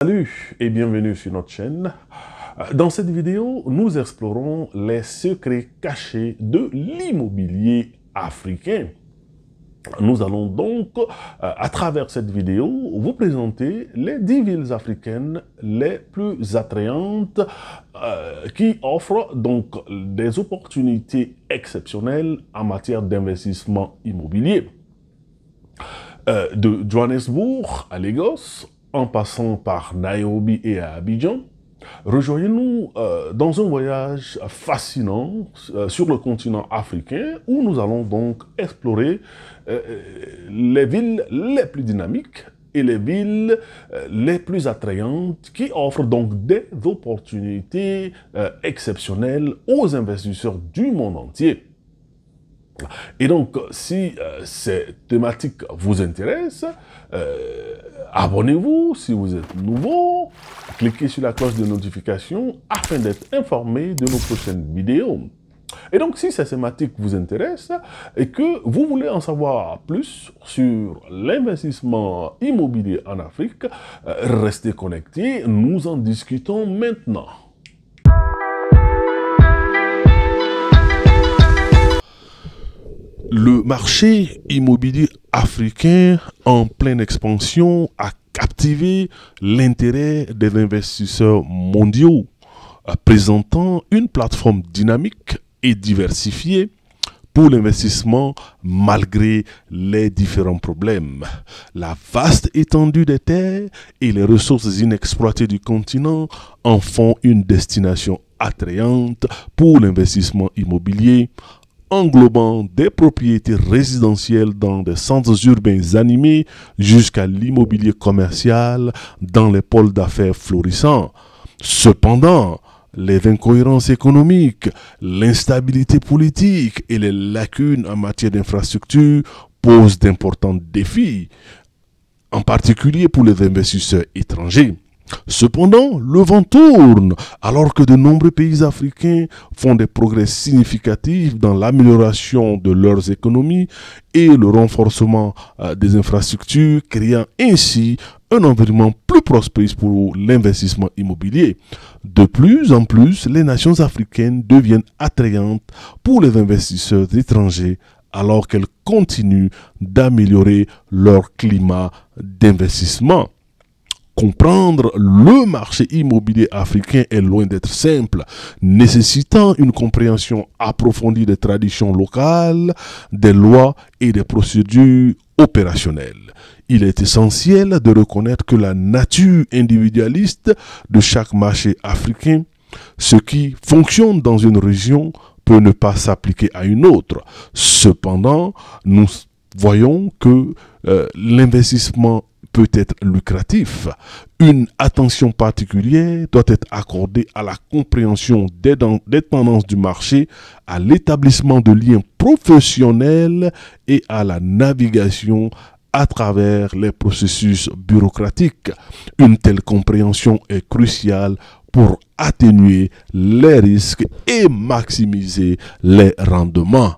Salut et bienvenue sur notre chaîne. Dans cette vidéo, nous explorons les secrets cachés de l'immobilier africain. Nous allons donc, à travers cette vidéo, vous présenter les 10 villes africaines les plus attrayantes qui offrent donc des opportunités exceptionnelles en matière d'investissement immobilier. De Johannesburg à Lagos, en passant par Nairobi et à Abidjan, rejoignez-nous dans un voyage fascinant sur le continent africain où nous allons donc explorer les villes les plus dynamiques et les villes les plus attrayantes qui offrent donc des opportunités exceptionnelles aux investisseurs du monde entier. Et donc, si ces thématiques vous intéressent, abonnez-vous si vous êtes nouveau, cliquez sur la cloche de notification afin d'être informé de nos prochaines vidéos. Et donc, si ces thématiques vous intéressent et que vous voulez en savoir plus sur l'investissement immobilier en Afrique, restez connectés, nous en discutons maintenant. Le marché immobilier africain en pleine expansion a captivé l'intérêt des investisseurs mondiaux, présentant une plateforme dynamique et diversifiée pour l'investissement malgré les différents problèmes. La vaste étendue des terres et les ressources inexploitées du continent en font une destination attrayante pour l'investissement immobilier, englobant des propriétés résidentielles dans des centres urbains animés jusqu'à l'immobilier commercial dans les pôles d'affaires florissants. Cependant, les incohérences économiques, l'instabilité politique et les lacunes en matière d'infrastructure posent d'importants défis, en particulier pour les investisseurs étrangers. Cependant, le vent tourne alors que de nombreux pays africains font des progrès significatifs dans l'amélioration de leurs économies et le renforcement des infrastructures, créant ainsi un environnement plus propice pour l'investissement immobilier. De plus en plus, les nations africaines deviennent attrayantes pour les investisseurs étrangers alors qu'elles continuent d'améliorer leur climat d'investissement. Comprendre le marché immobilier africain est loin d'être simple, nécessitant une compréhension approfondie des traditions locales, des lois et des procédures opérationnelles. Il est essentiel de reconnaître que la nature individualiste de chaque marché africain, ce qui fonctionne dans une région, peut ne pas s'appliquer à une autre. Cependant, nous voyons que l'investissement peut être lucratif. Une attention particulière doit être accordée à la compréhension des tendances du marché, à l'établissement de liens professionnels et à la navigation à travers les processus bureaucratiques. Une telle compréhension est cruciale pour atténuer les risques et maximiser les rendements.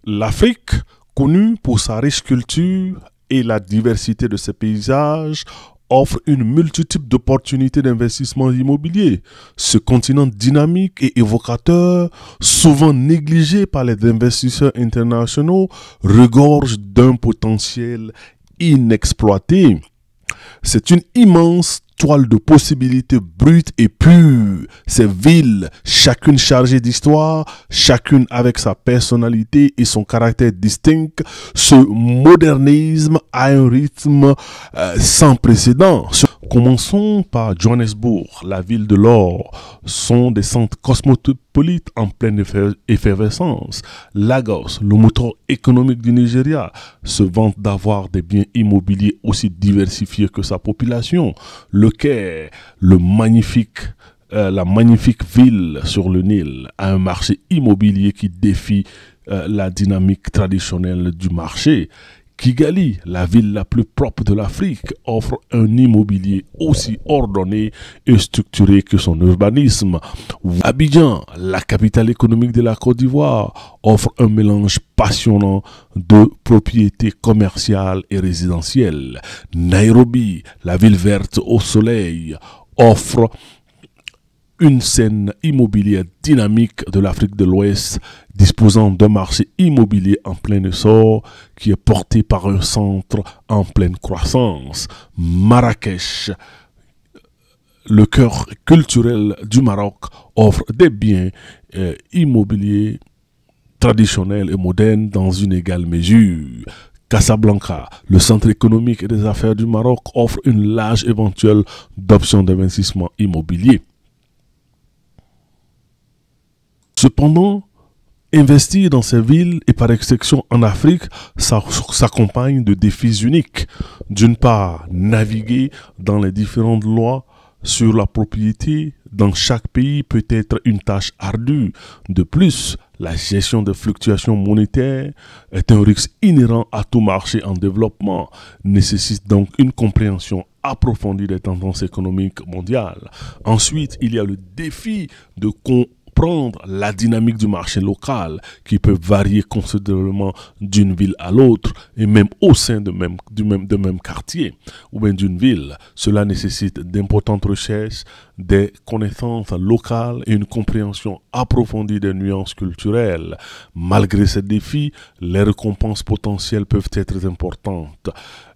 L'Afrique, connue pour sa riche culture et la diversité de ses paysages, offre une multitude d'opportunités d'investissement immobilier. Ce continent dynamique et évocateur, souvent négligé par les investisseurs internationaux, regorge d'un potentiel inexploité. C'est une immense toile de possibilités brutes et pures. Ces villes, chacune chargée d'histoire, chacune avec sa personnalité et son caractère distinct, se modernisent à un rythme sans précédent. Commençons par Johannesburg, la ville de l'or, sont des centres cosmopolites en pleine effervescence. Lagos, le moteur économique du Nigeria, se vante d'avoir des biens immobiliers aussi diversifiés que sa population. Le Caire, la magnifique ville sur le Nil, a un marché immobilier qui défie la dynamique traditionnelle du marché. Kigali, la ville la plus propre de l'Afrique, offre un immobilier aussi ordonné et structuré que son urbanisme. Abidjan, la capitale économique de la Côte d'Ivoire, offre un mélange passionnant de propriétés commerciales et résidentielles. Nairobi, la ville verte au soleil, offre une scène immobilière dynamique de l'Afrique de l'Ouest, disposant d'un marché immobilier en plein essor qui est porté par un centre en pleine croissance. Marrakech, le cœur culturel du Maroc, offre des biens immobiliers traditionnels et modernes dans une égale mesure. Casablanca, le centre économique et des affaires du Maroc, offre une large éventuelle d'options d'investissement immobilier. Cependant, investir dans ces villes et par extension en Afrique s'accompagne de défis uniques. D'une part, naviguer dans les différentes lois sur la propriété dans chaque pays peut être une tâche ardue. De plus, la gestion des fluctuations monétaires est un risque inhérent à tout marché en développement, nécessite donc une compréhension approfondie des tendances économiques mondiales. Ensuite, il y a le défi de comprendre la dynamique du marché local qui peut varier considérablement d'une ville à l'autre et même au sein de même quartier ou bien d'une ville. Cela nécessite d'importantes recherches, des connaissances locales et une compréhension approfondie des nuances culturelles. Malgré ces défis, les récompenses potentielles peuvent être importantes.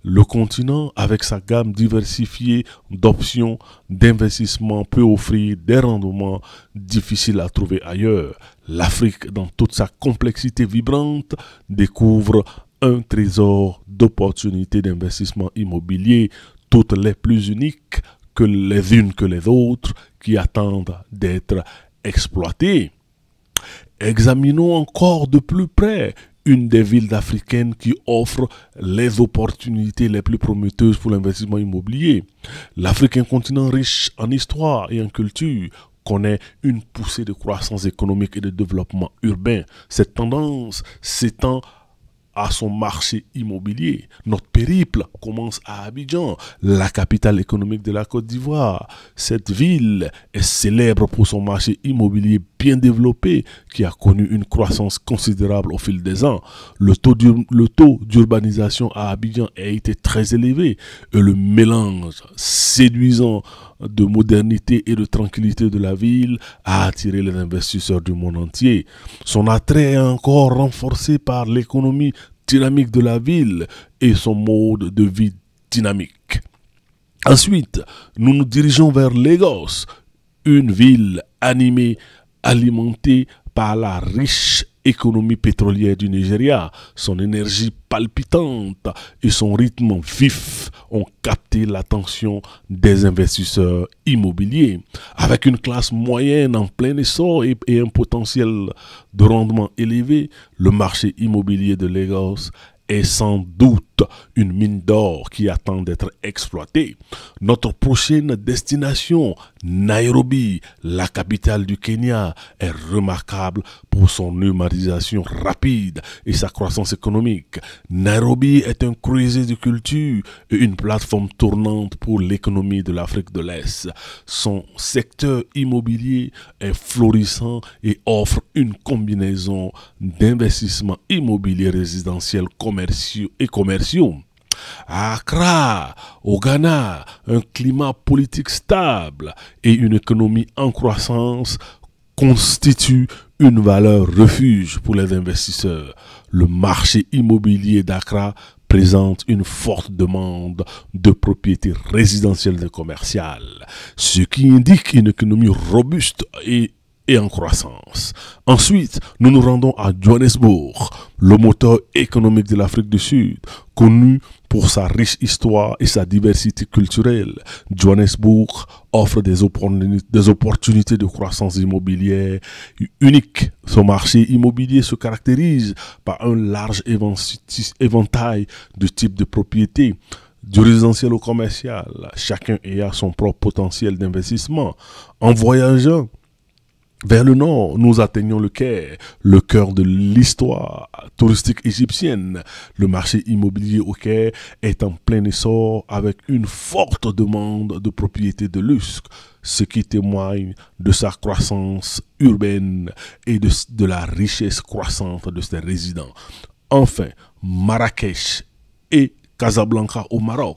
Le continent, avec sa gamme diversifiée d'options d'investissement, peut offrir des rendements difficiles à trouver ailleurs. L'Afrique, dans toute sa complexité vibrante, découvre un trésor d'opportunités d'investissement immobilier, toutes les plus uniques que les unes que les autres, qui attendent d'être exploitées. Examinons encore de plus près une des villes africaines qui offre les opportunités les plus prometteuses pour l'investissement immobilier. L'Afrique, un continent riche en histoire et en culture, connaît une poussée de croissance économique et de développement urbain. Cette tendance s'étend à son marché immobilier. Notre périple commence à Abidjan, la capitale économique de la Côte d'Ivoire. Cette ville est célèbre pour son marché immobilier bien développé qui a connu une croissance considérable au fil des ans. Le taux d'urbanisation à Abidjan a été très élevé et le mélange séduisant de modernité et de tranquillité de la ville a attiré les investisseurs du monde entier. Son attrait est encore renforcé par l'économie dynamique de la ville et son mode de vie dynamique. Ensuite, nous nous dirigeons vers Lagos, une ville animée, alimentée par la riche économie pétrolière du Nigeria. Son énergie palpitante et son rythme vif ont capté l'attention des investisseurs immobiliers. Avec une classe moyenne en plein essor et un potentiel de rendement élevé, le marché immobilier de Lagos est sans doute une mine d'or qui attend d'être exploitée. Notre prochaine destination, Nairobi, la capitale du Kenya, est remarquable pour son urbanisation rapide et sa croissance économique. Nairobi est un creuset de culture et une plateforme tournante pour l'économie de l'Afrique de l'Est. Son secteur immobilier est florissant et offre une combinaison d'investissements immobiliers résidentiels et commerciaux. À Accra, au Ghana, un climat politique stable et une économie en croissance constituent une valeur refuge pour les investisseurs. Le marché immobilier d'Accra présente une forte demande de propriétés résidentielles et commerciales, ce qui indique une économie robuste et en croissance. Ensuite, nous nous rendons à Johannesburg, le moteur économique de l'Afrique du Sud, connu pour sa riche histoire et sa diversité culturelle. Johannesburg offre des opportunités de croissance immobilière uniques. Son marché immobilier se caractérise par un large éventail de types de propriétés, du résidentiel au commercial, chacun ayant son propre potentiel d'investissement. En voyageant Vers le nord, nous atteignons le Caire, le cœur de l'histoire touristique égyptienne. Le marché immobilier au Caire est en plein essor avec une forte demande de propriétés de luxe, ce qui témoigne de sa croissance urbaine et de la richesse croissante de ses résidents. Enfin, Marrakech et Casablanca au Maroc,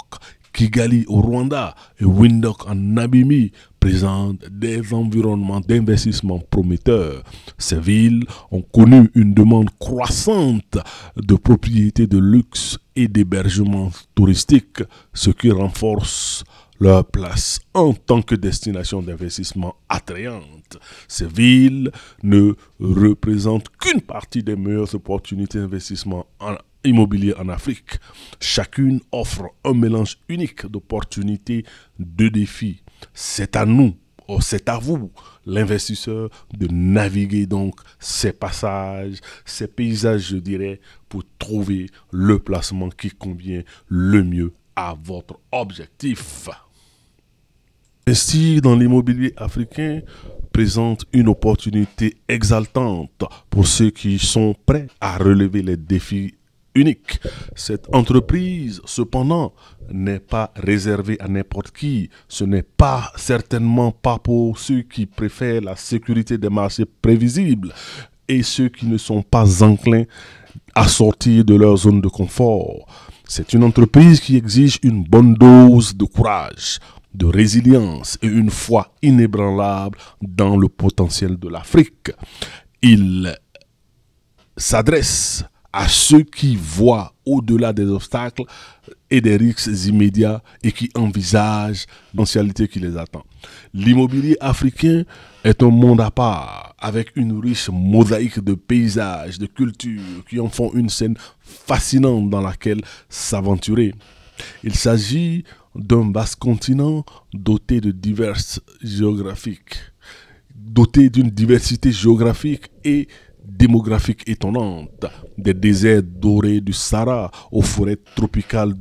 Kigali au Rwanda et Windhoek en Namibie présentent des environnements d'investissement prometteurs. Ces villes ont connu une demande croissante de propriétés de luxe et d'hébergements touristiques, ce qui renforce leur place en tant que destination d'investissement attrayante. Ces villes ne représentent qu'une partie des meilleures opportunités d'investissement immobilier en Afrique. Chacune offre un mélange unique d'opportunités, de défis. C'est à nous, c'est à vous, l'investisseur, de naviguer donc ces passages, ces paysages, je dirais, pour trouver le placement qui convient le mieux à votre objectif. Investir dans l'immobilier africain présente une opportunité exaltante pour ceux qui sont prêts à relever les défis uniques. Cette entreprise, cependant, n'est pas réservée à n'importe qui. Ce n'est pas certainement pas pour ceux qui préfèrent la sécurité des marchés prévisibles et ceux qui ne sont pas enclins à sortir de leur zone de confort. C'est une entreprise qui exige une bonne dose de courage, de résilience et une foi inébranlable dans le potentiel de l'Afrique. Il s'adresse à ceux qui voient au-delà des obstacles et des risques immédiats et qui envisagent l'essentialité qui les attend. L'immobilier africain est un monde à part, avec une riche mosaïque de paysages, de cultures qui en font une scène fascinante dans laquelle s'aventurer. Il s'agit d'un vaste continent doté d'une diversité géographique et démographique étonnante, des déserts dorés du Sahara aux forêts tropicales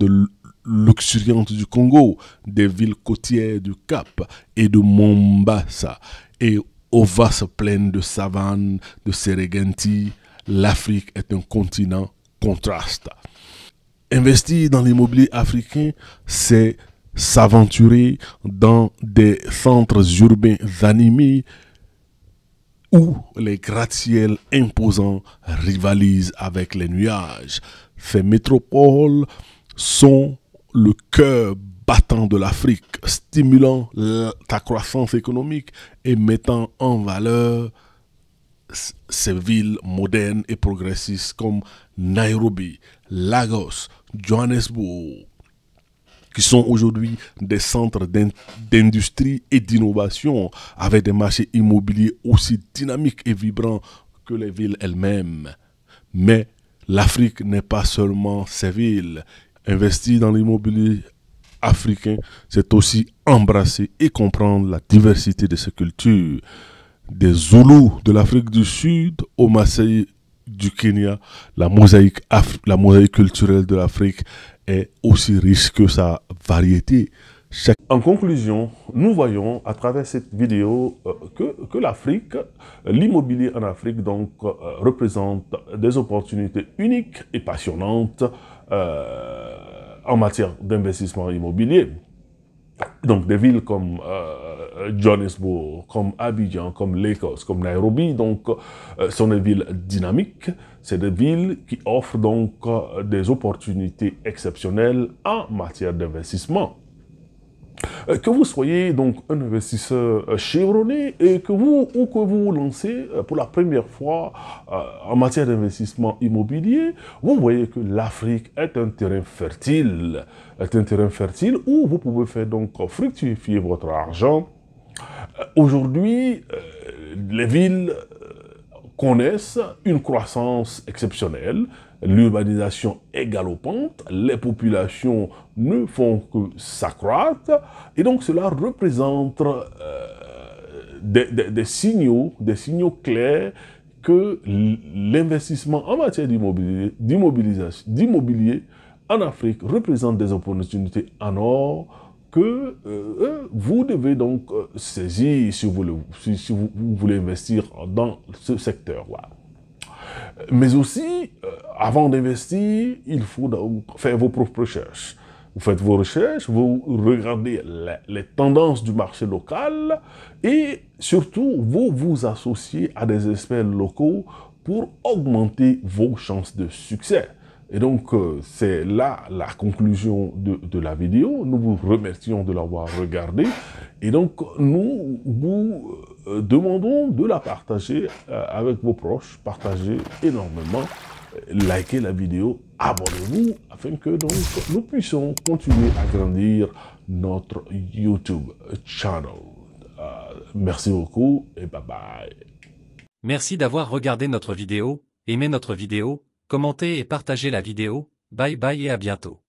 luxuriantes du Congo, des villes côtières du Cap et de Mombasa et aux vastes plaines de savane de Serengeti. L'Afrique est un continent contraste. Investir dans l'immobilier africain, c'est s'aventurer dans des centres urbains animés où les gratte-ciels imposants rivalisent avec les nuages. Ces métropoles sont le cœur battant de l'Afrique, stimulant ta croissance économique et mettant en valeur ces villes modernes et progressistes comme Nairobi, Lagos, Johannesburg, qui sont aujourd'hui des centres d'industrie et d'innovation avec des marchés immobiliers aussi dynamiques et vibrants que les villes elles-mêmes. Mais l'Afrique n'est pas seulement ces villes. Investir dans l'immobilier africain, c'est aussi embrasser et comprendre la diversité de ces cultures. Des Zoulous de l'Afrique du Sud aux Maasai du Kenya, la mosaïque culturelle de l'Afrique est aussi riche que sa variété. En conclusion, nous voyons à travers cette vidéo que l'Afrique, l'immobilier en Afrique donc représente des opportunités uniques et passionnantes en matière d'investissement immobilier. Donc des villes comme Johannesburg, comme Abidjan, comme Lagos, comme Nairobi, donc sont des villes dynamiques. C'est des villes qui offrent donc des opportunités exceptionnelles en matière d'investissement. Que vous soyez donc un investisseur chevronné et que vous vous lancez pour la première fois en matière d'investissement immobilier, vous voyez que l'Afrique est un terrain fertile, où vous pouvez faire donc fructifier votre argent. Aujourd'hui, les villes connaissent une croissance exceptionnelle, l'urbanisation est galopante, les populations ne font que s'accroître, et donc cela représente des signaux clairs que l'investissement en matière d'immobilier en Afrique représente des opportunités en or que vous devez donc saisir si vous voulez investir dans ce secteur-là. Mais aussi, avant d'investir, il faut donc faire vos propres recherches. Vous faites vos recherches, vous regardez les tendances du marché local et surtout, vous vous associez à des experts locaux pour augmenter vos chances de succès. Et donc, c'est là la conclusion de la vidéo. Nous vous remercions de l'avoir regardé. Et donc, nous vous demandons de la partager avec vos proches. Partagez énormément. Likez la vidéo, abonnez-vous afin que donc nous puissions continuer à grandir notre YouTube channel. Merci beaucoup et bye bye. Merci d'avoir regardé notre vidéo, aimez notre vidéo, commentez et partagez la vidéo, bye bye et à bientôt.